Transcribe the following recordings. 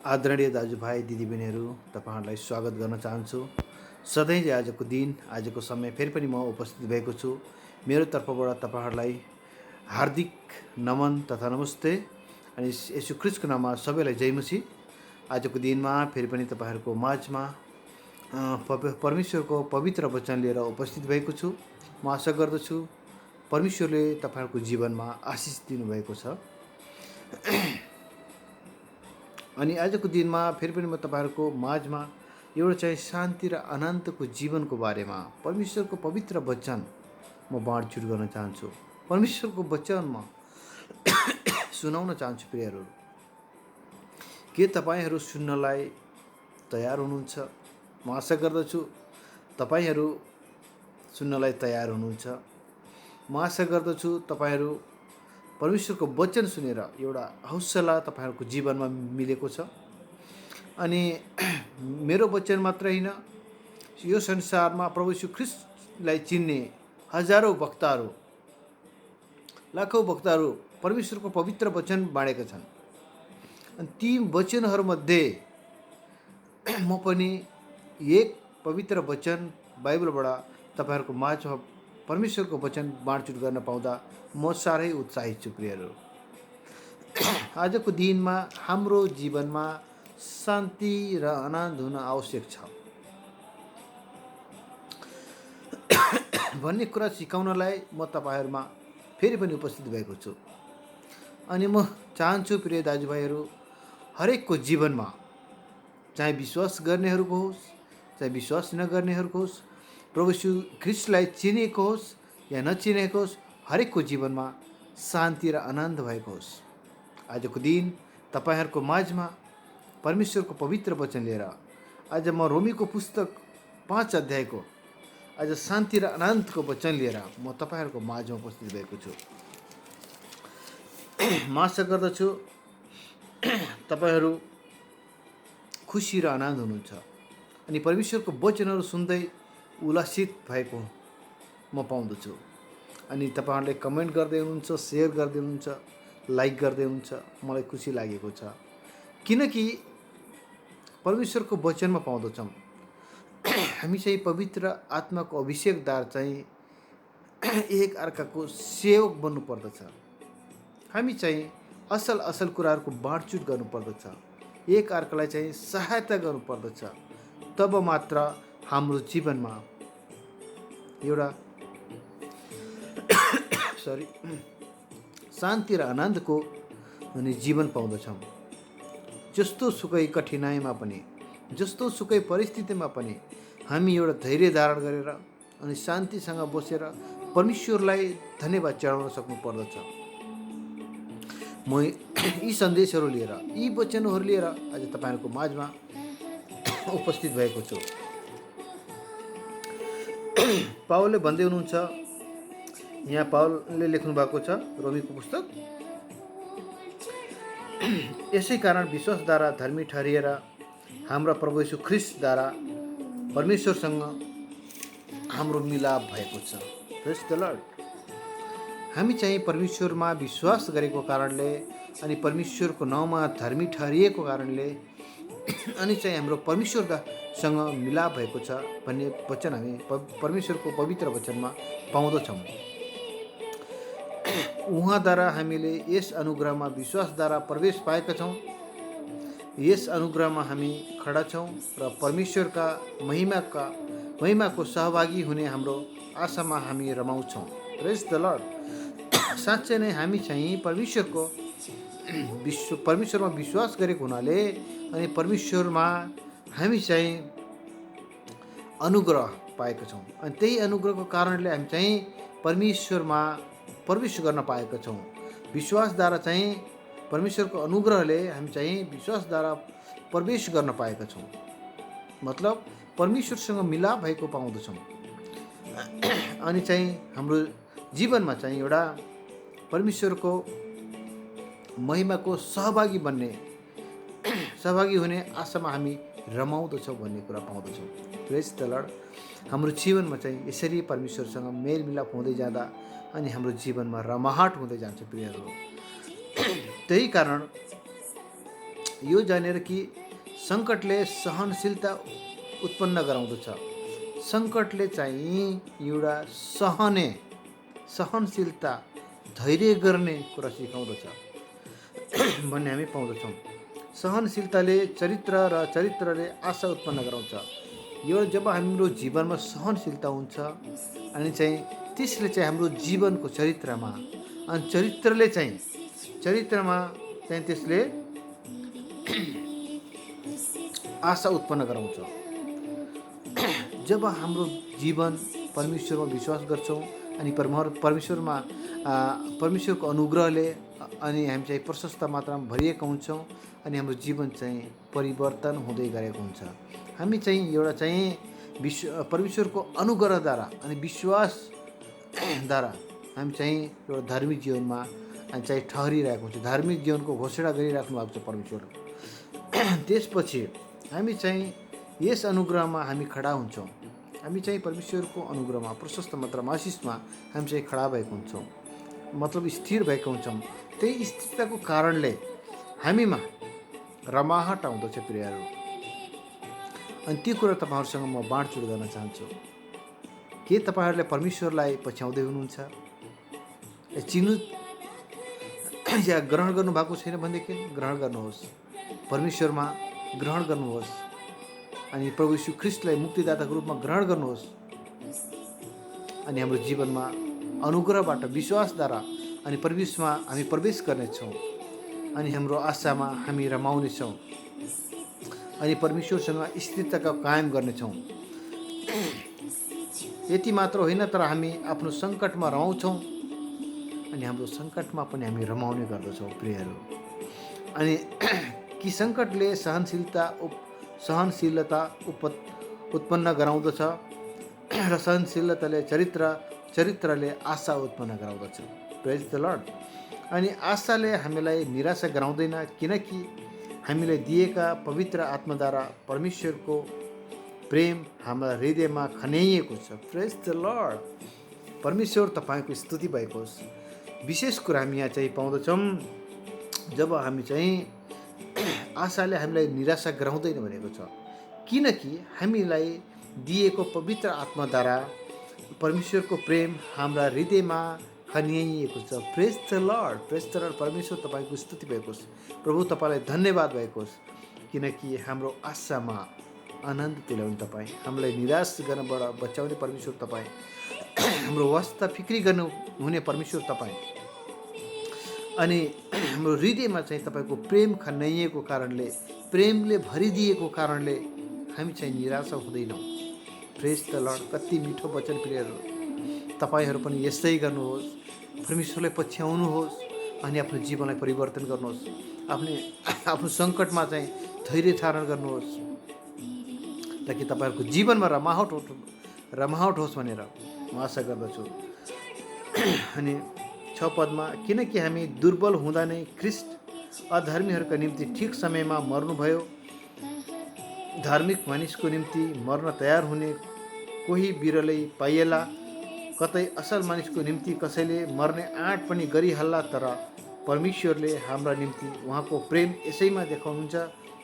आदरणीय दाजुभाइ दिदीबहिनीहरू, तपाईँहरूलाई स्वागत गर्न चाहन्छु। सधैँ आजको दिन, आजको समय फेरि पनि म उपस्थित भएको छु। मेरो तर्फबाट तपाईँहरूलाई हार्दिक नमन तथा नमस्ते अनि यसु ख्रीष्टको नाममा सबैलाई जय मसीह। आजको दिनमा फेरि पनि तपाईँहरूको माझमा परमेश्वरको पवित्र वचन लिएर उपस्थित भएको छु। म आशा गर्दछु परमेश्वरले तपाईँहरूको जीवनमा आशिष दिनुभएको छ। अनि आजको दिनमा फेरि पनि म तपाईँहरूको माझमा एउटा चाहिँ शान्ति र आनन्दको जीवनको बारेमा परमेश्वरको पवित्र वचन म बाँडचुट गर्न चाहन्छु। परमेश्वरको वचन म सुनाउन चाहन्छु। प्रियहरू, के तपाईँहरू सुन्नलाई तयार हुनुहुन्छ? म आशा गर्दछु तपाईँहरू सुन्नलाई तयार हुनुहुन्छ। म आशा गर्दछु तपाईँहरू परमेश्वरको वचन सुनेर एउटा हौसला तपाईँहरूको जीवनमा मिलेको छ। अनि मेरो वचन मात्र होइन, यो संसारमा प्रभु यीशु ख्रीष्टलाई चिन्ने हजारौँ वक्ताहरू, लाखौँ वक्ताहरू परमेश्वरको पवित्र वचन बाँडेका छन्। अनि ती वचनहरूमध्ये म पनि एक पवित्र वचन बाइबलबाट तपाईँहरूको माझमा परमेश्वरको वचन बाँडचुट गर्न पाउँदा म साह्रै उत्साहित छु। प्रियहरू, आजको दिनमा हाम्रो जीवनमा शान्ति र आनन्द हुन आवश्यक छ भन्ने कुरा सिकाउनलाई म तपाईँहरूमा फेरि पनि उपस्थित भएको छु। अनि म चाहन्छु प्रिय दाजुभाइहरू, हरेकको जीवनमा, चाहे विश्वास गर्नेहरूको होस् चाहे विश्वास नगर्नेहरूको होस्, प्रभु यीशु ख्रीष्टलाई चिनेको होस् या नचिनेको होस्, हरेकको जीवनमा शान्ति र आनन्द भएको होस्। आजको दिन तपाईँहरूको माझमा परमेश्वरको पवित्र वचन लिएर आज म रोमीको पुस्तक 5 अध्यायको आज शान्ति र आनन्दको वचन लिएर म तपाईँहरूको माझमा उपस्थित भएको छु। म आशा गर्दछु तपाईँहरू खुसी र आनन्द हुनुहुन्छ अनि परमेश्वरको वचनहरू सुन्दै उल्लासित भएको म पाउँदछु। अनि तपाईँहरूले कमेन्ट गर्दै हुनुहुन्छ, सेयर गर्दै हुनुहुन्छ, लाइक गर्दै हुनुहुन्छ। मलाई खुसी लागेको छ, किनकि परमेश्वरको वचनमा पाउँदछौँ हामी चाहिँ पवित्र आत्माको अभिषेकदार चाहिँ एक अर्काको सेवक बन्नुपर्दछ। हामी चाहिँ असल कुराहरूको बाँडचुट गर्नुपर्दछ, एक अर्कालाई चाहिँ सहायता गर्नुपर्दछ। तब मात्र हाम्रो जीवनमा एउटा शान्ति र आनन्दको अनि जीवन पाउँदछौँ। जस्तो सुकै कठिनाइमा पनि, जस्तो सुकै परिस्थितिमा पनि हामी एउटा धैर्य धारण गरेर अनि शान्तिसँग बसेर परमेश्वरलाई धन्यवाद चढाउन सक्नु पर्दछ। म यी सन्देशहरू लिएर, यी वचनहरू लिएर आज तपाईँहरूको माझमा उपस्थित भएको छु। पावलले भन्दै हुनुहुन्छ, यहाँ पावलले लेख्नु भएको छ रोमीको पुस्तक, यसै कारण विश्वासद्वारा धर्मी ठहरिएर हाम्रा प्रभु यीशु ख्रीष्टद्वारा परमेश्वरसँग हाम्रो मिलाप भएको छ। Praise the lord. हामी चाहिँ परमेश्वरमा विश्वास गरेको कारणले अनि परमेश्वरको नाउँमा धर्मी ठहरिएको कारणले अनि चाहिँ हाम्रो परमेश्वरसँग मिलाप भएको छ भन्ने वचन हामी परमेश्वरको पवित्र वचनमा पाउँदछौँ। उहाँद्वारा हामीले यस अनुग्रहमा विश्वासद्वारा प्रवेश पाएका छौँ। यस अनुग्रहमा हामी खडा छौँ र परमेश्वरका महिमाको सहभागी हुने हाम्रो आशामा हामी रमाउँछौँ। प्रेज द लर्ड। साँच्चै नै हामी चाहिँ परमेश्वरमा विश्वास गरेको हुनाले अनि परमेश्वरमा हामी चाहिँ अनुग्रह पाएका छौँ। अनि त्यही अनुग्रहको कारणले हामी चाहिँ परमेश्वरमा प्रवेश गर्न पाएका छौँ। विश्वासद्वारा चाहिँ परमेश्वरको अनुग्रहले हामी चाहिँ विश्वासद्वारा प्रवेश गर्न पाएका छौँ। मतलब परमेश्वरसँग मिलाप भएको पाउँदछौँ। अनि चाहिँ हाम्रो जीवनमा चाहिँ एउटा परमेश्वरको महिमाको सहभागी हुने आशामा हामी रमाउँदछौँ भन्ने कुरा पाउँदछौँ। प्रेज द लर्ड। हाम्रो जीवनमा चाहिँ यसरी परमेश्वरसँग मेलमिलाप हुँदै जाँदा अनि हाम्रो जीवनमा रमाहट हुँदै जान्छ। प्रियहरू, त्यही कारण यो जानेर कि सङ्कटले सहनशीलता उत्पन्न गराउँदछ। सङ्कटले चाहिँ एउटा सहनशीलता, धैर्य गर्ने कुरा सिकाउँदछ भन्ने हामी पाउँदछौँ। सहनशीलताले चरित्र र चरित्रले आशा उत्पन्न गराउँछ। यो जब हाम्रो जीवनमा सहनशीलता हुन्छ अनि चाहिँ त्यसले चाहिँ हाम्रो जीवनको चरित्रमा, अनि चरित्रमा चाहिँ त्यसले आशा उत्पन्न गराउँछ। जब हाम्रो जीवन परमेश्वरमा विश्वास गर्छौँ अनि परमेश्वरको अनुग्रहले अनि हामी चाहिँ प्रशस्त मात्रामा भरिएका हुन्छौँ अनि हाम्रो जीवन चाहिँ परिवर्तन हुँदै गएको हुन्छ। हामी चाहिँ एउटा चाहिँ परमेश्वरको अनुग्रहद्वारा अनि विश्वासद्वारा हामी चाहिँ एउटा धार्मिक जीवनमा चाहिँ ठहरिरहेको हुन्छ। धार्मिक जीवनको घोषणा गरिराख्नु भएको छ परमेश्वर। त्यसपछि हामी चाहिँ यस अनुग्रहमा हामी खडा हुन्छौँ। हामी चाहिँ परमेश्वरको अनुग्रहमा प्रशस्त मात्रामा आशिषमा हामी चाहिँ खडा भएको हुन्छौँ, मतलब स्थिर भएको हुन्छौँ। त्यही स्थिरताको कारणले हामीमा रमाहट आउँदछ प्रियहरू। अनि त्यो कुरा तपाईँहरूसँग म बाँडचुँड गर्न चाहन्छु। के तपाईँहरूले परमेश्वरलाई पछ्याउँदै हुनुहुन्छ? चिन्नु या ग्रहण गर्नुभएको छैन भनेदेखि ग्रहण गर्नुहोस्, परमेश्वरमा ग्रहण गर्नुहोस् अनि प्रभु यीशु ख्रीष्टलाई मुक्तिदाताको रूपमा ग्रहण गर्नुहोस्। अनि हाम्रो जीवनमा अनुग्रहबाट विश्वासद्वारा अनि परमेश्वरमा हामी प्रवेश गर्नेछौँ अनि हाम्रो आशामा हामी रमाउनेछौँ अनि परमेश्वरसँग स्थिरता कायम गर्नेछौँ। यति मात्र होइन, तर हामी आफ्नो सङ्कटमा रमाउँछौँ अनि हाम्रो सङ्कटमा पनि हामी रमाउने गर्दछौँ प्रियहरू। अनि कि सङ्कटले सहनशीलता उत्पन्न गराउँदछ र सहनशीलताले चरित्रले आशा उत्पन्न गराउँदछ। प्रेज द लर्ड। अनि आशाले हामीलाई निराशा गराउँदैन, किनकि हामीलाई दिएका पवित्र आत्माद्वारा परमेश्वरको प्रेम हाम्रा हृदयमा खन्याइएको छ। Praise the Lord. परमेश्वर तपाईँको स्तुति भएको होस्। विशेष कुरा हामी यहाँ चाहिँ पाउँदछौँ, जब हामी चाहिँ आशाले हामीलाई निराशा गराउँदैन भनेको छ, किनकि हामीलाई दिएको पवित्र आत्माद्वारा परमेश्वरको प्रेम हाम्रा हृदयमा खन्याइएको छ। Praise the Lord, praise the Lord. परमेश्वर तपाईँको स्तुति भएको होस्। प्रभु तपाईँलाई धन्यवाद भएको होस्, किनकि हाम्रो आशामा आनन्द तुल्याउने तपाईँ, हामीलाई निराश गर्नबाट बचाउने परमेश्वर तपाईँ, हाम्रो वास्ता फिक्री गर्नु हुने परमेश्वर तपाईँ। अनि हाम्रो हृदयमा चाहिँ तपाईँको प्रेम खन्याइएको कारणले, प्रेमले भरिदिएको कारणले हामी चाहिँ निराशा हुँदैनौँ। प्रेज द लर्ड। कति मिठो वचन प्रियहरू। तपाईँहरू पनि यस्तै गर्नुहोस्, परमेश्वरलाई पछ्याउनुहोस् अनि आफ्नो जीवनलाई परिवर्तन गर्नुहोस्। आफ्नो सङ्कटमा चाहिँ धैर्य धारण गर्नुहोस् ताकि तपाईँहरूको जीवनमा रमाहट होस् भनेर म आशा गर्दछु। अनि 6 पदमा, किनकि हामी दुर्बल हुँदा नै ख्रीष्ट अधर्मीहरूका निम्ति ठिक समयमा मर्नुभयो। धार्मिक मानिसको निम्ति मर्न तयार हुने कोही बिरलै पाइएला, कतै असल मानिसको निम्ति कसैले मर्ने आँट पनि गरिहाल्ला। तर परमेश्वरले हाम्रा निम्ति उहाँको प्रेम यसैमा देखाउनुहुन्छ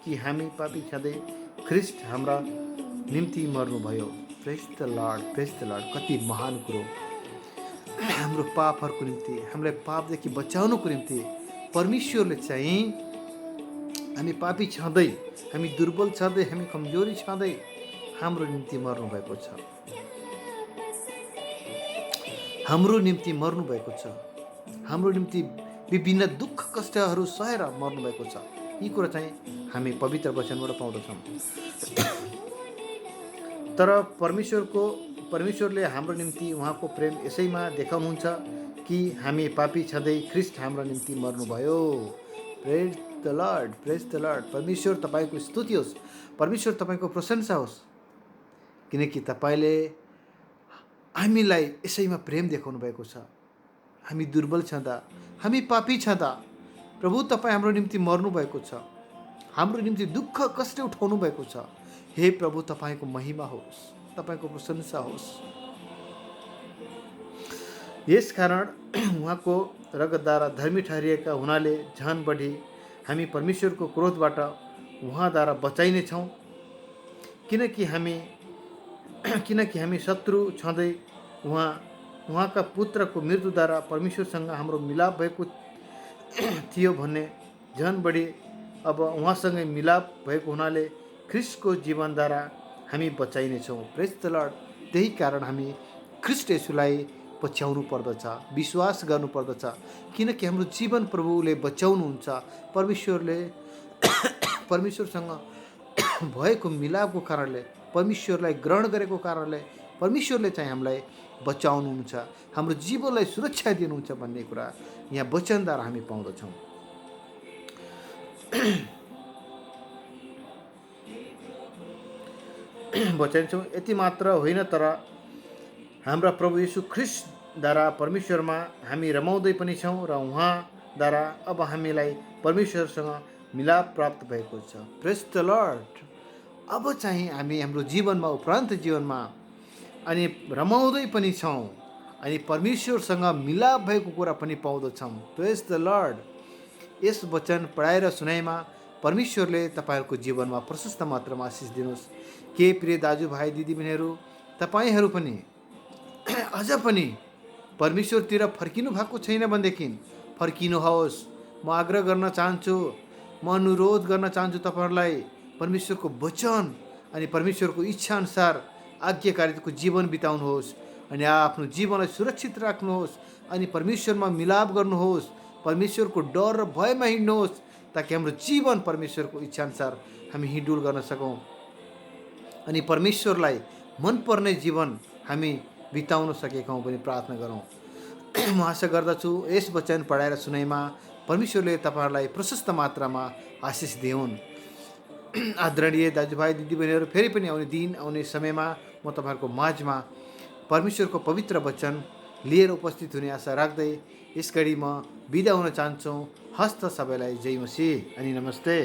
कि हामी पापी छँदै ख्रीष्ट हाम्रा निम्ति मर्नुभयो। Praise the Lord, praise the Lord. कति महान कुरो। हाम्रो पापहरूको निम्ति, हामीलाई पापदेखि बचाउनुको निम्ति परमेश्वरले चाहिँ हामी पापी छँदै, हामी दुर्बल छँदै, हामी कमजोरी छँदै हाम्रो निम्ति मर्नुभएको छ। हाम्रो निम्ति मर्नुभएको छ। हाम्रो निम्ति विभिन्न दुःख कष्टहरू सहेर मर्नुभएको छ। यी कुरा चाहिँ हामी पवित्र वचनबाट पाउँदछौँ। तर परमेश्वरले हाम्रो निम्ति उहाँको प्रेम यसैमा देखाउनुहुन्छ कि हामी पापी छँदै ख्रीष्ट हाम्रो निम्ति मर्नुभयो। Praise the Lord, praise the Lord. परमेश्वर तपाईँको स्तुति होस्, परमेश्वर तपाईँको प्रशंसा होस्, किनकि तपाईँले हामीलाई यसैमा प्रेम देखाउनु भएको छ। हामी दुर्बल छँदा, हामी पापी छँदा प्रभु तपाईँ हाम्रो निम्ति मर्नुभएको छ, हाम्रो निम्ति दुःख कष्ट उठाउनु भएको छ। हे प्रभु, तपाईँको महिमा होस्, तपाईँको प्रशंसा होस्। यसकारण उहाँको रगतद्वारा धर्मी ठहरिएका हुनाले झन बढी हामी परमेश्वरको क्रोधबाट उहाँद्वारा बचाइनेछौँ, किनकि हामी शत्रु छँदै उहाँका पुत्रको मृत्युद्वारा परमेश्वरसँग हाम्रो मिलाप भएको थियो भन्ने झन् बढी अब उहाँसँगै मिलाप भएको हुनाले ख्रिस्टको जीवनद्वारा हामी बचाइनेछौँ। प्रेज द लर्ड। त्यही कारण हामी ख्रिस्ट येशूलाई पछ्याउनु पर्दछ, विश्वास गर्नुपर्दछ, किनकि हाम्रो जीवन प्रभुले बचाउनुहुन्छ। परमेश्वरसँग भएको मिलापको कारणले, परमेश्वरलाई ग्रहण गरेको कारणले परमेश्वरले चाहिँ हामीलाई बचाउनुहुन्छ, हाम्रो जीवनलाई सुरक्षा दिनुहुन्छ भन्ने कुरा यहाँ वचनद्वारा हामी पाउँदछौँ। वचन यति मात्र होइन, तर हाम्रा प्रभु येशू ख्रिस्टद्वारा परमेश्वरमा हामी रमाउँदै पनि छौँ र उहाँद्वारा अब हामीलाई परमेश्वरसँग मिलाप प्राप्त भएको छ। Praise the lord. अब चाहिँ हामी हाम्रो जीवनमा, उपरान्त जीवनमा अनि रमाउँदै पनि छौँ अनि परमेश्वरसँग मिलाप भएको कुरा पनि पाउँदछौँ। प्रेज द लर्ड। यस वचन पढाएर सुनाइमा परमेश्वरले तपाईँहरूको जीवनमा प्रशस्त मात्रामा आशिष दिनुहोस्। के प्रिय दाजुभाइ दिदीबहिनीहरू, तपाईँहरू पनि अझ पनि परमेश्वरतिर फर्किनु भएको छैन भनेदेखि फर्किनुहोस्। म आग्रह गर्न चाहन्छु, म अनुरोध गर्न चाहन्छु तपाईँहरूलाई परमेश्वरको वचन अनि परमेश्वरको इच्छा अनुसार आज्ञाकारिताको जीवन बिताउनुहोस् अनि आफ्नो जीवनलाई सुरक्षित राख्नुहोस् अनि परमेश्वरमा मिलाप गर्नुहोस्, परमेश्वरको डर र भयमा हिँड्नुहोस्, ताकि हाम्रो जीवन परमेश्वरको इच्छा अनुसार हामी हिँडुल गर्न सकौँ अनि परमेश्वरलाई मनपर्ने जीवन हामी बिताउन सकेका हौँ भने प्रार्थना गरौँ। म आशा गर्दछु यस वचन पढाएर सुनाइमा परमेश्वरले तपाईँहरूलाई प्रशस्त मात्रामा आशिष दिउन्। आदरणीय दाजुभाइ दिदीबहिनीहरू, फेरि पनि आउने दिन, आउने समयमा म तपाईँहरूको माझमा परमेश्वरको पवित्र वचन लिएर उपस्थित हुने आशा राख्दै यस घडी म बिदा हुन चाहन्छु। हस्त सबैलाई जय मसीह अनि नमस्ते।